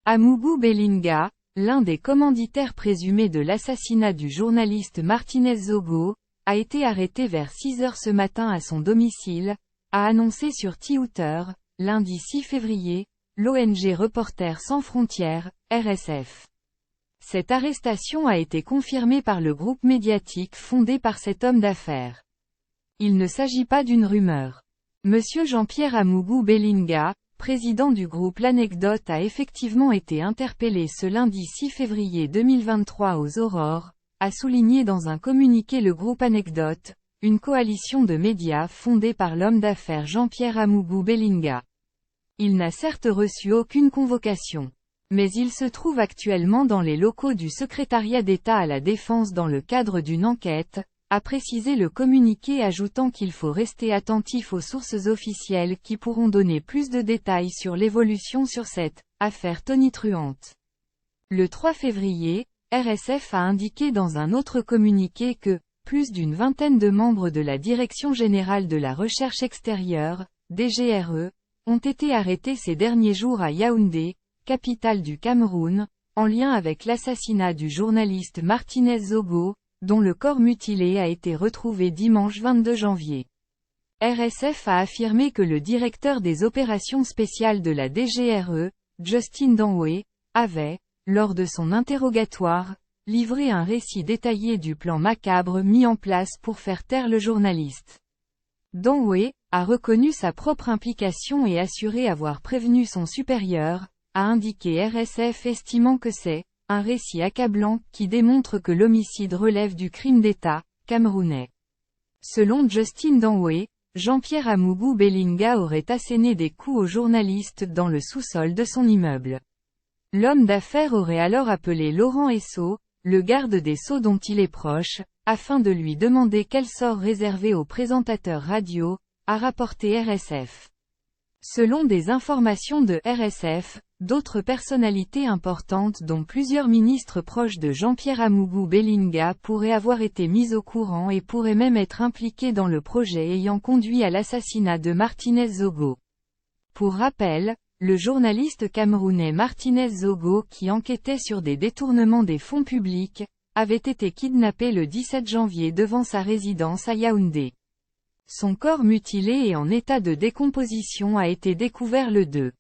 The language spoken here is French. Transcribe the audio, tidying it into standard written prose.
Amougou Bellinga, l'un des commanditaires présumés de l'assassinat du journaliste Martinez Zogo, a été arrêté vers 6 heures ce matin à son domicile, a annoncé sur Twitter, lundi 6 février, l'ONG Reporters sans frontières, RSF. Cette arrestation a été confirmée par le groupe médiatique fondé par cet homme d'affaires. Il ne s'agit pas d'une rumeur. Monsieur Jean-Pierre Amougou Bellinga, président du groupe L'Anecdote, a effectivement été interpellé ce lundi 6 février 2023 aux Aurores, a souligné dans un communiqué le groupe Anecdote, une coalition de médias fondée par l'homme d'affaires Jean-Pierre Amougou Bellinga. Il n'a certes reçu aucune convocation. Mais il se trouve actuellement dans les locaux du secrétariat d'État à la Défense dans le cadre d'une enquête, a précisé le communiqué, ajoutant qu'il faut rester attentif aux sources officielles qui pourront donner plus de détails sur l'évolution sur cette affaire tonitruante. Le 3 février, RSF a indiqué dans un autre communiqué que plus d'une vingtaine de membres de la Direction générale de la recherche extérieure, DGRE, ont été arrêtés ces derniers jours à Yaoundé, capitale du Cameroun, en lien avec l'assassinat du journaliste Martinez Zogo, dont le corps mutilé a été retrouvé dimanche 22 janvier. RSF a affirmé que le directeur des opérations spéciales de la DGRE, Justin Danwe, avait, lors de son interrogatoire, livré un récit détaillé du plan macabre mis en place pour faire taire le journaliste. Danwe a reconnu sa propre implication et assuré avoir prévenu son supérieur, a indiqué RSF, estimant que c'est un récit accablant qui démontre que l'homicide relève du crime d'État camerounais. Selon Justin Danwe, Jean-Pierre Amougou Bellinga aurait asséné des coups au journaliste dans le sous-sol de son immeuble. L'homme d'affaires aurait alors appelé Laurent Esso, le garde des Sceaux dont il est proche, afin de lui demander quel sort réservé aux présentateurs radio, a rapporté RSF. Selon des informations de RSF, d'autres personnalités importantes dont plusieurs ministres proches de Jean-Pierre Amougou Bellinga pourraient avoir été mises au courant et pourraient même être impliquées dans le projet ayant conduit à l'assassinat de Martinez Zogo. Pour rappel, le journaliste camerounais Martinez Zogo, qui enquêtait sur des détournements des fonds publics, avait été kidnappé le 17 janvier devant sa résidence à Yaoundé. Son corps mutilé et en état de décomposition a été découvert le 2